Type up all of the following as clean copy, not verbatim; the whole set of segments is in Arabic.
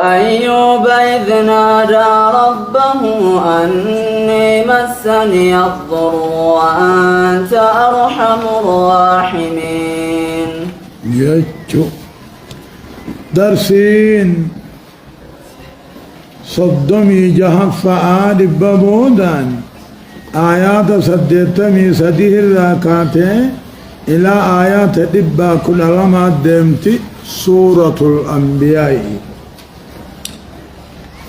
أيوب إذ نادى ربه أني مسني الضر وأنت أرحم الراحمين. يجو درسين صدمي جهف آد ببودان آيات سدتمي سديه الراكاتي إلى آيات دبا كل لما دمت سورة الأنبياء.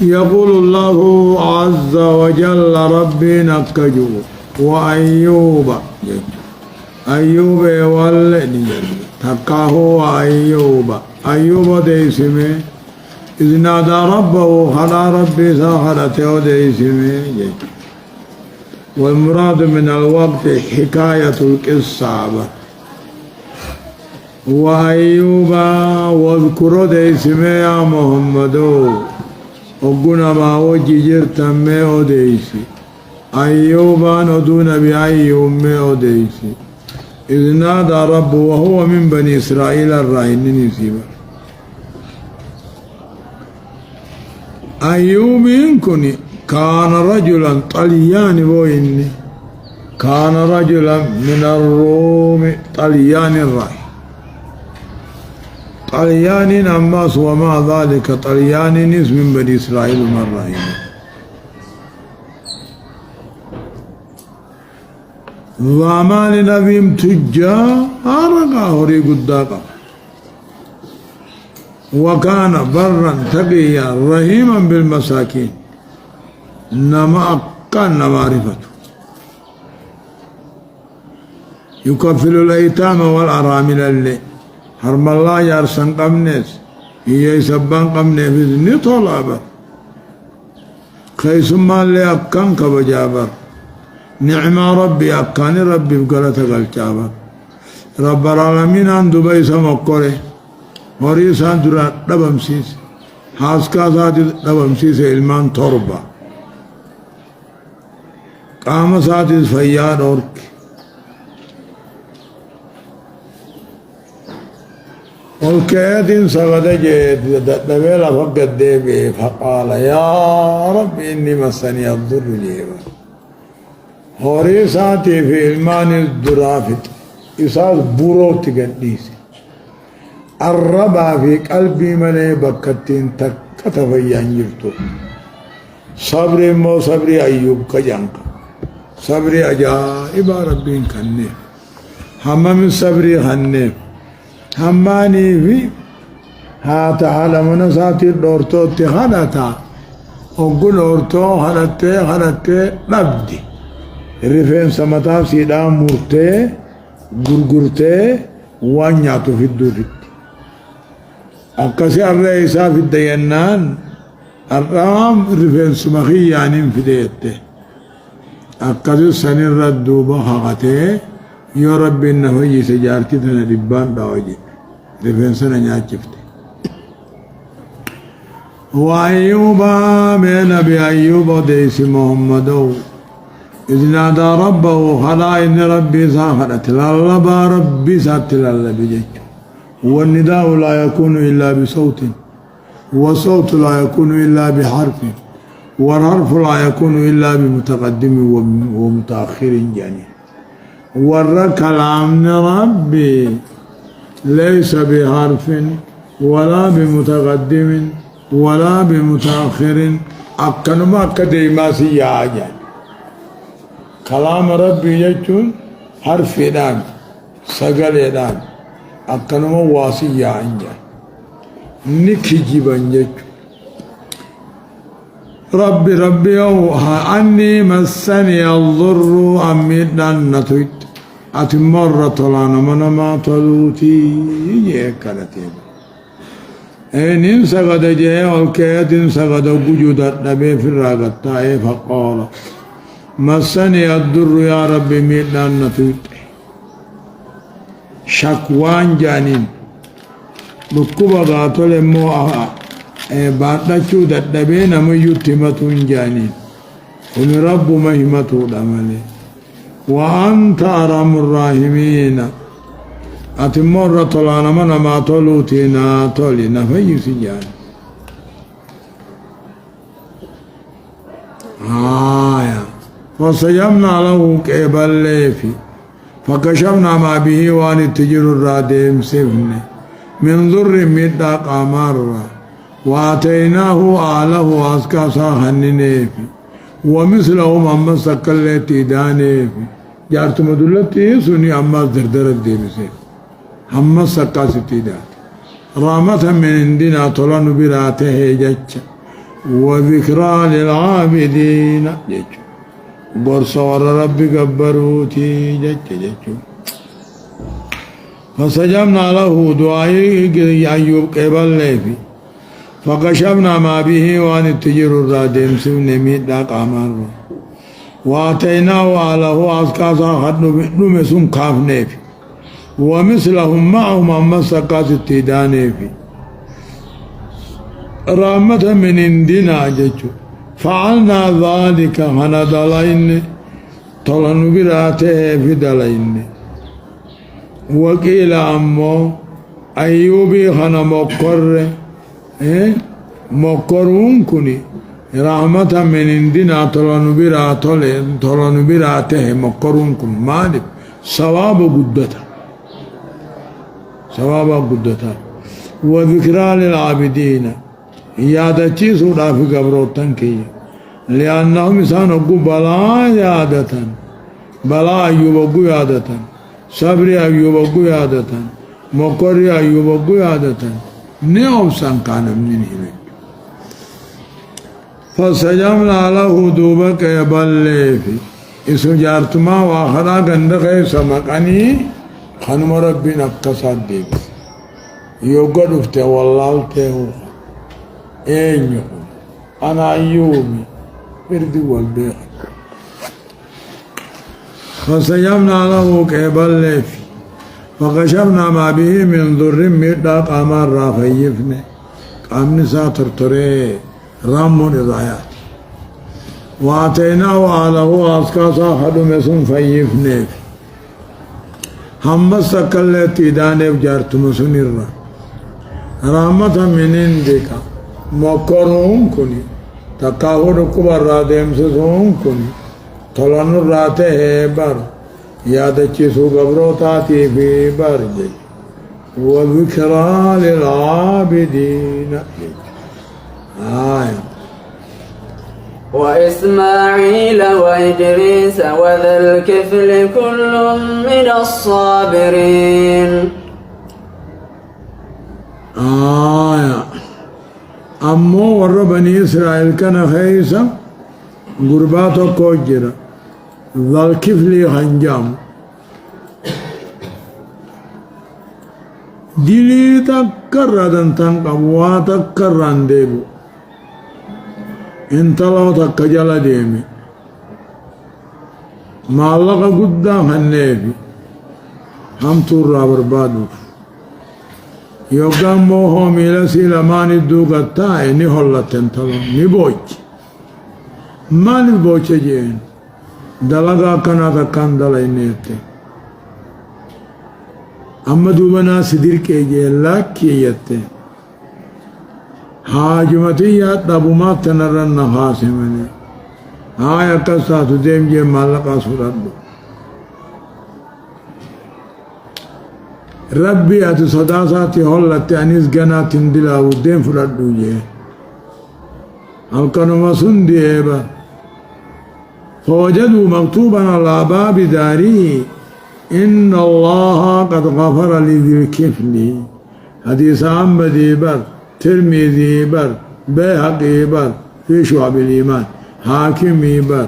يقول الله عز وجل ربي نكجو وأيوب أيوب والذي تقاه أيوب ديسمي إذ نادى ربه خلا ربي ساخرته ديسمي. والمراد من الوقت حكاية القصة. وأيوب واذكر ديسمي يا محمد وقنا ما وجي جرتم أوديسي أيوب ندون بأيوب أوديسي إذ نادى رب وهو من بني إسرائيل الرائن نسيبا. أيوب إنكني كان رجلا طليان وإني كان رجلا من الروم طليان الرائن طليان أماس وما ذلك طليان نس من بني إسرائيل مرة. وأمان نبيم تجار هوري قداقا وكان برا تقيا رحيما بالمساكين نما أقان معرفته يكفل الأيتام والأرامل اللي حرم الله يارسن قمنيس هي يسبان قمني في نطلابا خيس ما اللي أكان كبجابر نعم ربي أكاني ربي بقلت قلتابر رب العالمين عن دبي سمكوري وريسان درات دبمسيس حاسكا ساتي دبمسيس علمان تربة قام ساتي فياد أورك والكيد سغد جيد دبيلا فقد ديبي فقال يا رب إني مسني الضر جيبا هوري ساتي في علمان الدرافت إساس بروت قديس الربا في قلبي ملي بكتين تكتفيان جرتو صبري مو صبري أيوب كجانك صبري أجائب ربين كنه هم من صبري خنه هماني في هاتا على منساتي دورتو تخانتا وقل دورتو خلطة لبدي رفين سمتا سيدا مرتي غرغرتي وانياتو في الدوري أكسي الرئيسة في الدينان الرام رفين سمخي يعني في ديته أكسي سنين ردوبة خاقته يا ربي إنه يجي سجارتي تنا دبان داوجي رفين سنة نياتشفت. وأيوب من نبي أيوب ديس محمد إذ نادى ربه خلا إن ربي ساخرت لالبا ربي ساتل الله بجج. والنداء لا يكون إلا بصوت والصوت لا يكون إلا بحرف والحرف لا يكون إلا بمتقدم ومتأخر يعني. والكلام ربي ليس بحرف ولا بمتقدم ولا بمتأخر أكنما كديما سياجا كلام ربي يجون حرف دان سجل دان أكنما واسيا عنجا نكجي بنجك ربي أوها أني مسني الضر أميدنا نتويت أتمر طلانا منما طلوتي يكالتين إن سقد جاء والكيد سقد وجود النبي في الراقة فقال مسني الضر يا ربي ميدنا نتويت شكوان جانين بكوبا قاتل موها بعد شود النبي نمو يتمتون جانين ومن رب مهمته الأمل وأنت أرحم الراحمين أتمر طلانا من ما طلوتنا طلنا فيسجان فسجمنا له كيبل ليفي فكشفنا ما به وان التجر الرادم سفن من ذر مدق أمر وآتيناه آله أسكى صاحن نيفي ومثلهم أما سكالتي دانيفي جارت مدلتي سني أما دردر الديمسي أما سكاسي دات رامة من عندنا طلن براته جج وذكرى للعابدين جج برصور ربي قبروتي جج فسجمنا له دعائي أيوب قبل ليفي فكشفنا ما به وان التجر الرادم سمن ميداك أمر وآتيناه آله أسكاسا خد نمسون كاف نيفي ومثلهم معهم أما سكاس التدانيفي رحمة من عندنا ججو فعلنا ذلك هنا دلائن طلن براته في دلائن وقيل أمو أيوبي هنا مقر مقرون كني رحمة من عندنا طلن براته مقرون كن مالك ثواب قدته ثواب قدته وذكرى للعابدين يادتي سودا في قبروتن كي لأنهم إنسان بلا يادة بلا أيوب يادة صبر أيوب يادة مقر أيوب يادة نعم سنكان من هنا فسجمنا له دوبك يبلي في إسو جارتما وآخرا قندق سمقاني خنم ربنا اقتصاد ديك يوغد افته والله تهو اينيو انا ايومي بردي والبيخ فسجمنا له كيبل ليفي فكشفنا ما به من ضر مدق امر رافيفني قامن ساتر تري رامون الرايات واتيناه آله أسكاسا خدم سن فيفني هم سكلتي دانيف جارت مسنير رحمة من عندك مكرون كني تكاهر كبر رادم سون كني طلن راته بر يادچي سو غبروتاتي في برج وذكرى للعابدين وإسماعيل وإدريس وذا الكفل كل من الصابرين أمو ور بني إسرائيل كان خيسا غرباتو كوجرا ذا الكفل خنجام دلي تكرر تنقب وتكرر ديبو انتلو تكجل ديمي معلق قدام هنيبي هم تورا بربادو يوغان موهو ميلسي لمان الدوغتا اني هولت انتلو نبوچ ما نبوچ جين دلغا كنا تكان دلائنيتي اما دوبنا سدير كيجي لاكي يتي حاجمتيات دبومات تنرن نخاسي مني هاي قصة تديم جي مالقا سردو ربي أتو صداساتي هولت أنيس غنا تندلا ودين فردو جي القنو مسون ديبا فوجدوا مكتوبا على باب داري إن الله قد غفر لذي الكفل حديث عن بديبر ترمذي بر بيهقي بر في شعب الإيمان حاكمي بر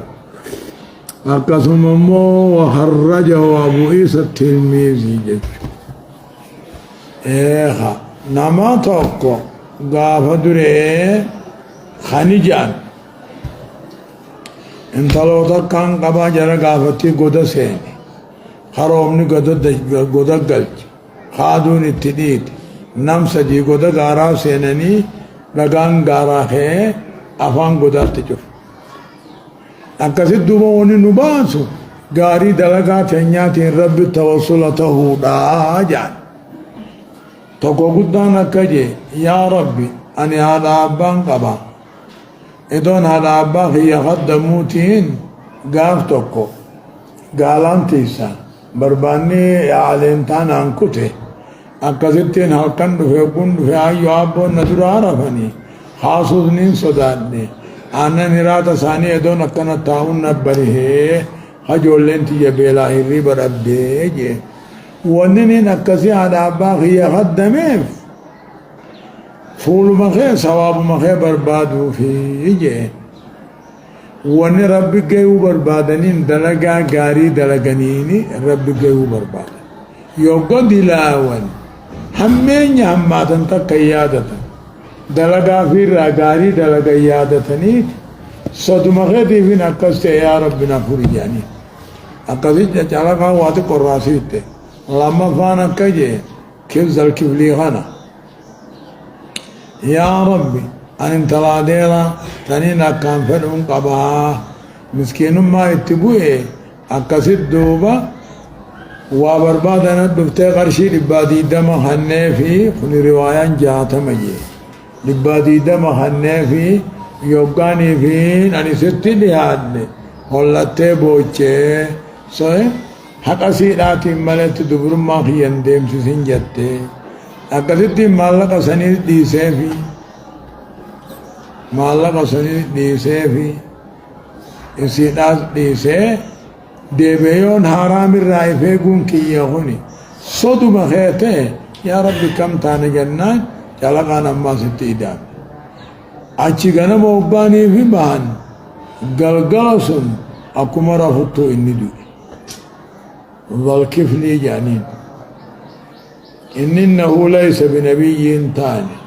أقسم مو وخرجه أبو عيسى الترمذي جج إيها نما توقع غافدري خنجان انتلو تكان قبا جرى غافتي قد سيني خرومني قد قلج خادون التديد نم سجي قد غارا سينني لغان غارا ہے افان قدرت جف اکسید دوبوني نباسو غاري دلغا تنياتي رب توصلته دا جان توكو قدانا كجي يا ربي أني هذا أبان قبا إدون هذا أباخ يخدموتين قافتوكو قالان تيسا برباني يعلم تانا انكوتي أكاسيتين هلقن دفع قن دفع أيو أبو ندر عرفني خاصوز نين صدادني أنا نراتا ثاني إدون أكنا تاون نبريه هجولين تيجي بلا هري بربدي ونين أكاسي هذا أباخ يخدمه فول مخي ثواب مخي بربادو فيه وني ربي جيو بربادنين دلقا غاري دلقانيني ربي جيو برباد يوغو دلاوان همين هماتن تقيادة دلقا في غاري دلقا يادتني صدو مخي ديفين أكست يا ربنا فريجاني أكست جالقا واتي قراسيت لما فانا كجي كيف ذل كفلي غانا يا ربي أنت لا ديرا تنينا كان فلهم قبها مسكين ما يتبوه أكسد دوبا وبربادنا دفتي قرشي لبادي دم خنفي خل رواية جاتا مجي لبادي دم خنفي يوغاني فين أني ستي لهاد هلتي بوچه سوي حق سيراتي ملت دبر ما خيان ديم سين جتة أكسد مالك سني دي سيفي مالك سني دي سيفي إسيداس دي سي ديبيون حرام الرائفة قون كي يخوني صدو مخيته يا ربي كم تاني جنان جلقانا ما ستيدان أچي غنا موباني في بان غلغلسن أكما رفتو إني دو والكفلي جانين إنه ليس بنبي تاني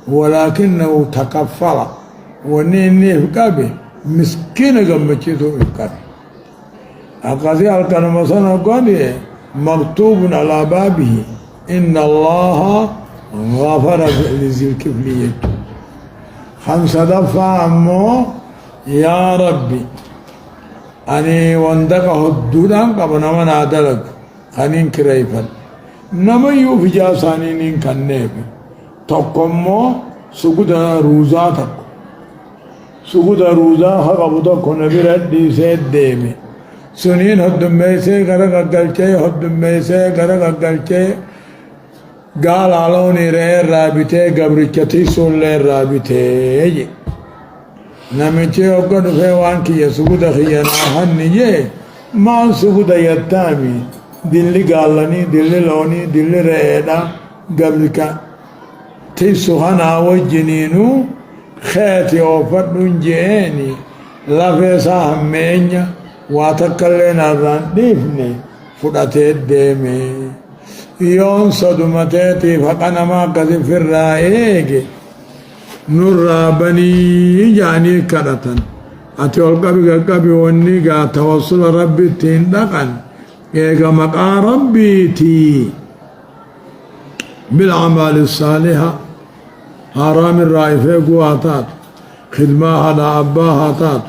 ولكنه تكفر ونيني فكابي مسكين غمچيتو فكابي أقاسي الكلمة سنقولي مكتوب على بابه إن الله غفر لذي الكفلية 5 دفعة أمو يا ربي أني وندك حدودان قبنا من عدلك خنين كريفا نما يوفي جاسانين كنيف تقمو سجود روزا تقو سجود روزا حق أبودا كنبي ردي سيد ديمي سنين هدم ميسي غرق أقلچه هدم ميسي غرق أقلچه قال علوني رأي رابطه قبرچتي سولي رابطه نمچه اقل فيوان كي سجود خيانا حنيجي ما سجود يتامي دلي قالني دلي لوني دلي رأينا قبرك تيسوهنا وجنينو خيتي وفرن جيني لفيسا همينيا واتكلنا الران ديفني فداتي ديمي يون صدمتي فقنما قد في الرائق نور بني يعني كرتن أتول قبي ونيقا توصل ربي تندقن إيقا مقا ربي تي بالعمال الصالحة حرام الرائفة قواتات خدمة على أبا هاتات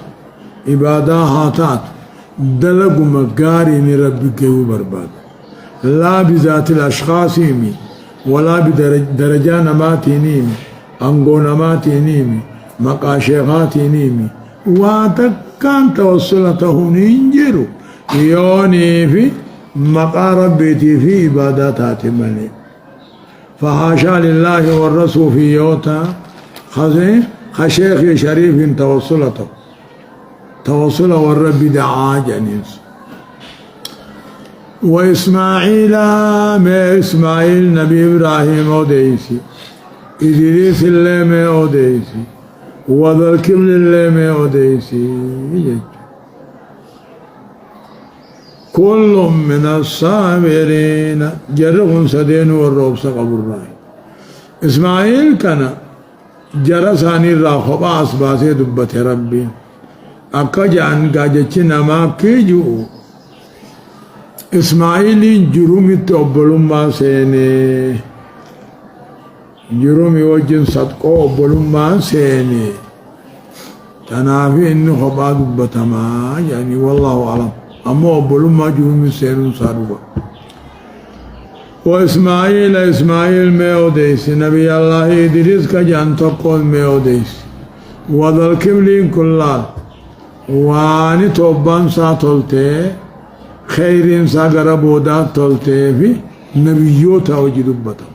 عبادة هاتات دلق مقاري ربي كيو برباد لا بذات الأشخاص مي ولا بدرجة نماتي نيمي أنقو نماتي نيمي مقاشيغاتي نيمي واتكان توصلته ننجرو يوني في مقا ربيتي في عباداتات ملي فحاشا لله والرسول في يوتا خشيخ شريف توصلته توصل والرب دعا جنيس وإسماعيل ما إسماعيل نبي إبراهيم أوديسي إدريس اللي ما أوديسي وذا الكبل اللي ما أوديسي كل من الصابرين جرهم سدين والروب سقبر راي إسماعيل كان جرى ثاني الراخب أسباسي دبت ربي أكا جان قاجتش نما كيجو إسماعيل جرومي تقبلما سيني جرومي وجن صدقو قبلما سيني تنافي إنه خبا دبتما يعني والله أعلم أما قبلما جرومي سينو صاروا وإسماعيل ما أوديس نبي الله إدريس كجان تقول ما أوديس وذا الكبلين كلها واني توبان ساتولته خير ساغر بودا تولته في نبيوتا وجدبتا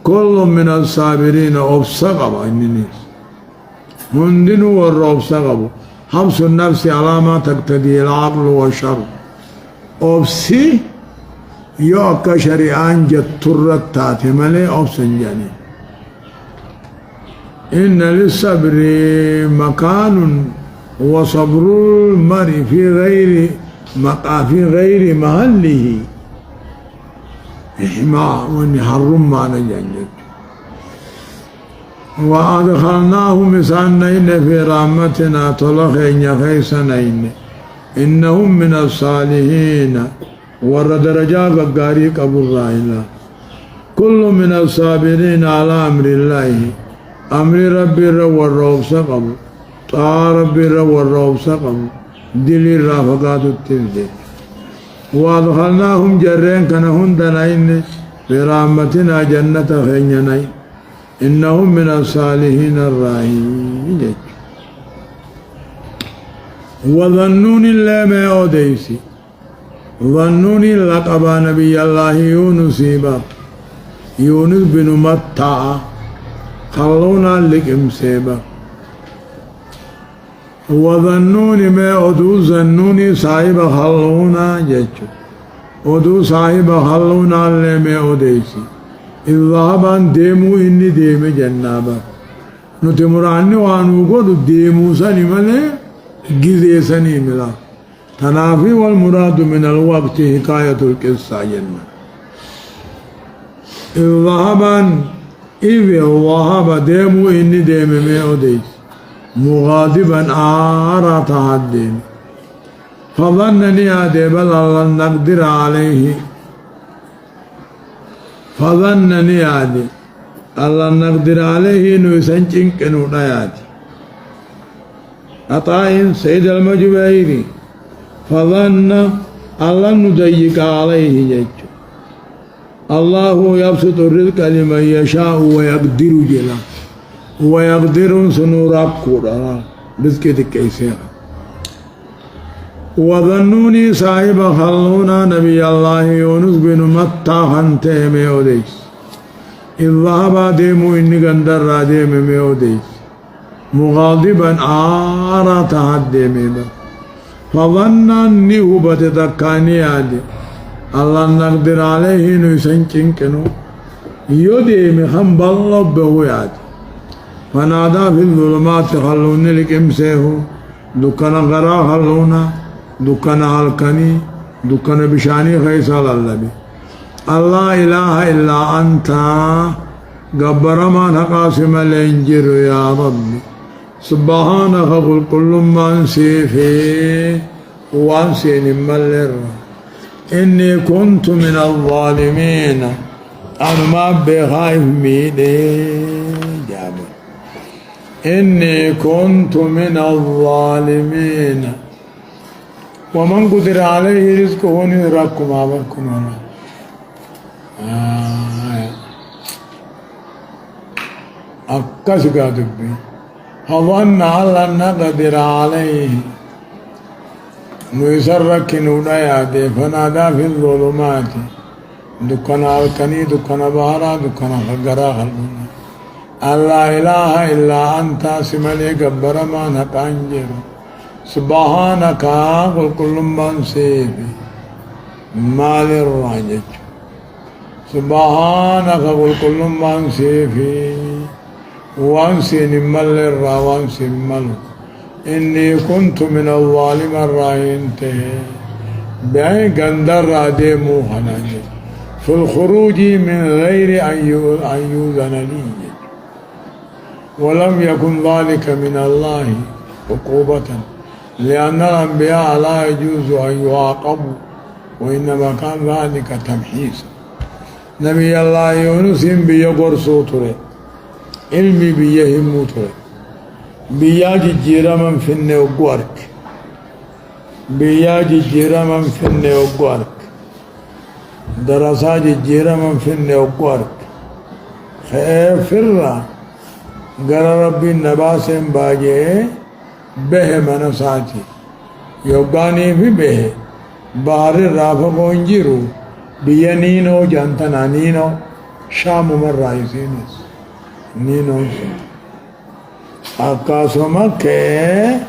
كل من الصابرين أبصقوا إنني هندنو والرأبصقوا حبس النفس على ما تقتدي العقل والشر أبسي يوكا شريعان جترت تاتي ملي أبسن جاني إن للصبر مكان وصبر المرء في غير محله إحماء ونحرم معنا جانجك وأدخلناه مسانين في رحمتنا طلقين يخيسنين إنهم من الصالحين ورد رجاء قاري قبل رائنا كل من الصابرين على أمر الله أمر ربي رو الروب سقم طا ربي رو الروب سقم دلي الرافقات التلدي وادخلناهم جرين كان هندنين برحمتنا جنة خينين إنهم من الصالحين الراهين وظنون الله ما أوديسي ظنون لقب نبي الله يونس يونس بن متى خلونا لك امسيبا وظنون ما أدو ظنوني صاحب خلونا جيجو أدو صاحب خلونا اللي ما أديسي إذ ذهبان ديمو إني ديم جنابا نتمراني وانو قدو ديمو سني ملي جزي سني ملا تنافي والمراد من الوقت حكاية القصة جنة إذ ذهبان إذ ذهب ديمو إني ديم ما أديسي مغاضبا آرى تحدين فظنني أدب الله نقدر عليه فظنني أدب الله نقدر عليه نسنجن كنو نياتي أطاين سيد المجبيري فظن الله نضيق عليه جج الله يبسط الرزق لمن يشاء ويقدر جلا ويقدر سنورا كورا رزق كيسيرا وظنوني صاحب خلونا نبي الله يونس بن متى خنته ميوديس إذ ذهب ديمو إني قندر ديم ميوديس مغاضبا آرى تحدي ميدا فظن أني هبت تكاني عادي الله نقدر عليه نسنچن كنو يوديم خنب الله بهو عادي فنادى في الظلمات خلوني لك امسيه دكنا غرا خلونا دكنا هلكني دكنا بشاني خيسال اللبي الله إله إلا أنت قبر ما نقاسم الانجر يا ربي سبحانك قل كل من سيفي وانسي نمالر إني كنت من الظالمين أنا ما بخايف ميدي جابر إني كنت من الظالمين ومن قدر عليه رزقه نراكم عبركم الله أكس قادبي فظن الله نقدر عليه نيسرك نوداياتي فنادى في الظلمات دكنا الكني دكنا بهرا دكنا فقرا خلقنا الله إله إلا أنت سملي قبر ما نقانجر سبحانك قل كل من سيبي مال الراجج سبحانك قل كل من سيفي وانسي نمال الرا وانسي ملو إني كنت من الظالم الراهين بعين قندر ديمو خناجر في الخروج من غير أن يؤذن لي ولم يكن ذلك من الله عقوبة لأن الأنبياء لا يجوز أن يعاقبوا وإنما كان ذلك تمحيصا نبي الله يونس بيقر صوتره علمي بيهم موتره بياجي جيرما في النوغوارك بياجي جيرما في النوغوارك دراسات جيرما في النوغوارك خير فرّا gara rabbiin nabaaseen baay'ee bahe mana isaati yoggaanii fi bahe baharirraa fagoo hin jiru biyya niinoo jantanaa niinoo shaamumarraa isiinis niinoon sun akkasuma kee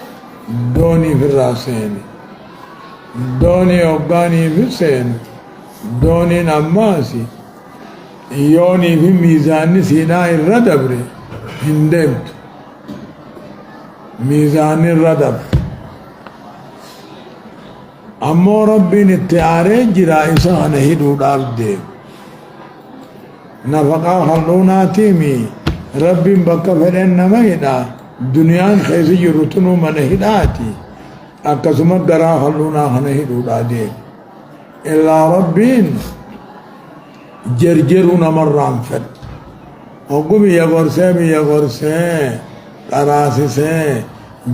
dooniif irraa seeni doonii yoggaanii fi seenu dooniin ammaasi yoonii fi miizaanni siinaa irra dabre hin deemtu miizaanni irra dabre ammoo rabbiin itti aaree jira isa kana hidhuudhaaf deemu nafaqaa halluunaatiimi rabbiin bakka fedhen nama hidhaa duniyaan keessa jiru tunuu mana hidhaati akkasuma garaa halluunaa kana hidhuudhaa deemu illaa rabbiin jarjaruu namarraan fedhu hoggu biyya gorsee qaraasisee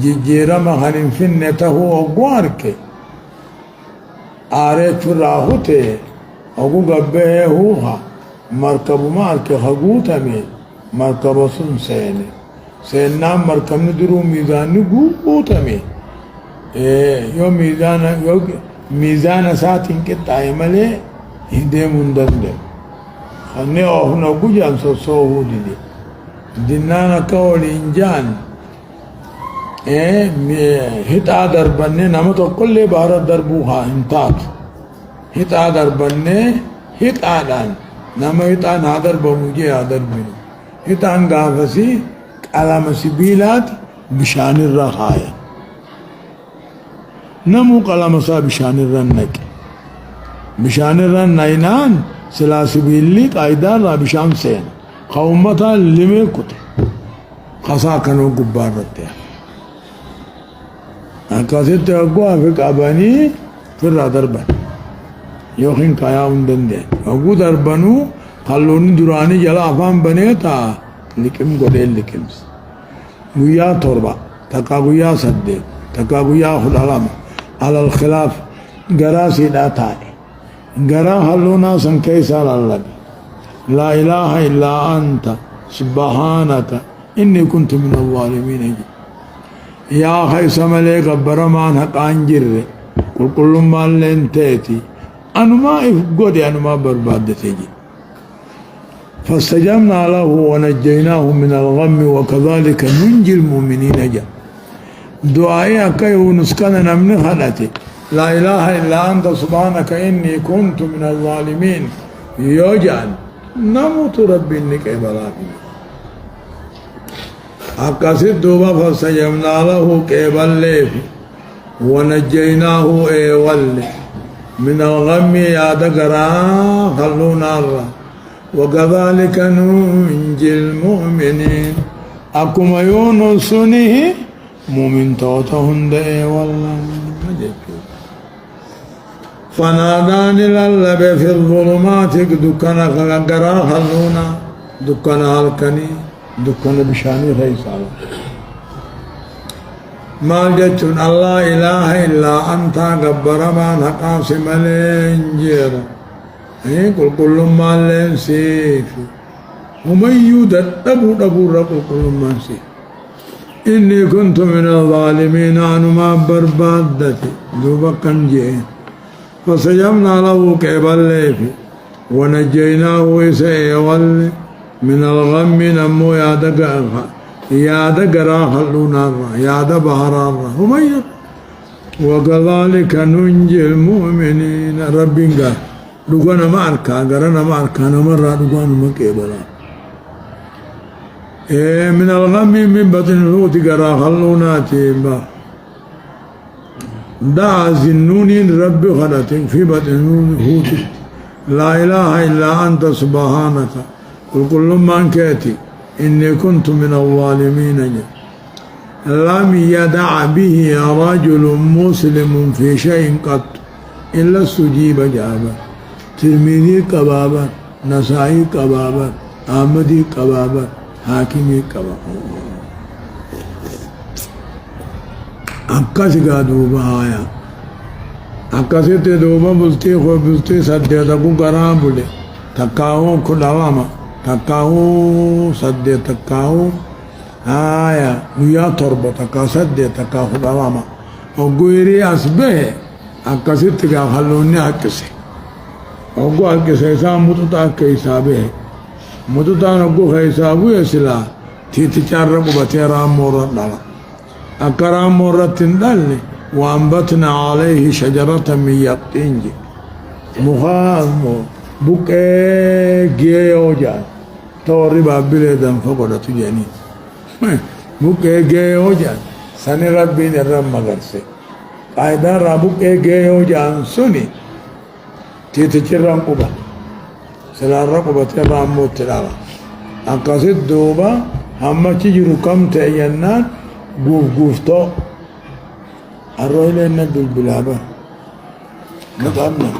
jijjiirama kan hin finne tahuu hoggu harke aareechurraa hute hoggu gabbahee huuha markabuma harke haguutame markaba sun seene seennaan markabni duruu miizaanni guutame yoo miizaana isaatiin qixxaaye malee hin deemuu hin danda'u kanni ofna gujan sossoohuu dide dinnaan akka waliin jaan hixaa darbannee nama tokkollee bahara darbuu haa hin taatu hixaa darbannee hixaadhaan nama hixaan haa darbamu jee haa darbinu hixaan gaafasii qalama sibiilaati bishaanirra haaya namuu qalama isaa bishaanirra naqe bishaanirra naynaan silaa sibiilli qaayidaarraa bishaan seena ka ummataa limee kute kasaa kanoo gubbaarratti akkasitti hogguu hafi qabanii firraa darban yookiin kayaa hin danda'an hogguu darbanuu halluunni duraanii jala afaan banee taa liqim godhee liqimsa guyyaa torba takkaa guyyaa 8 takkaa guyyaa 12 alal khilaaf garaa siidhaa taa'e garaa halluunaa san keessaa lallabe laa ilaaha illaa anta subhaanaka inni kuntu min alzaalimiin yaa haysa malee gabbaramaan haqaan jirre qulqullummaan leen teeti anumaa if godhe anumaa barbaaddate jedhe فاستجبنا له ونجيناه من الغم وكذلك ننجي المؤمنين جاء دعائي أكا يونس كان نمن خلتي لا إله إلا أنت سبحانك إني كنت من الظالمين يوجعل نموت ربي إنك إبراهيم أكا سدوبا فاستجبنا له كيبال ليف ونجيناه إيوال من الغم يا دقرا خلونا الله وكذلك ننجي المؤمنين أكما يونسنه مؤمن توتهن دئ والله فناداني للب في الظلمات دكنا غرا خلونا دكنا هلكني دكنا بشاني ريسال ما جتن الله إله إلا أنت غبر ما نقاسم الإنجير كل ما لين سيف ومن يودد أبو رب كل ما سيف إني كنت من الظالمين أنا ما بربادتي دوبا كنجي فسجمنا له كيبال ليفي ونجيناه إسيوال من الغم نمو يا دقرا خلونا يا دبهرا ومن وكذلك ننجي المؤمنين ربنا دغنا ما أركا غرنا ما أركا نمر دغنا ما كيبلا من الغم من بطن الحوت غرا خلونا تيبا دعا زنوني رب خلت في بطن الحوت لا إله إلا أنت سبحانك وكل من كاتي إني كنت من الظالمين لم يدع به رجل مسلم في شيء قط إلا استجيب جابا ترمذي كبابا نسائي كبابا أحمدي كبابا حاكمي كبابا أكاسي دوبا آيا أكاسي دوبا بلتي خو بلتي سدي تكو كرام بولي تكاو كلاما تكاو سدي تكاو ويا تربة تكاسد تكاخد أمامه وقويري أسبه أكاسد تكاخلوني أكسي وقو أكسي إسام متوتا كيسابه متوتا نقو خيسابه يسلا تيتشارب بتيرام مورد دالا أكرام مورد تندلني وأنبتنا عليه شجرة من يقطين مخام بكي جيوجا توري بابلدن فقدت جنين بكي جيوجا سني ربي نرم مغرسي قاعدة ربكي جيوجا سني تيتشرم قبا سلا رقبة ترام موتلالا أقصد دوبا هم تجرو كم تأينان قوفتو الرجل النبي بالبلابة نقامنا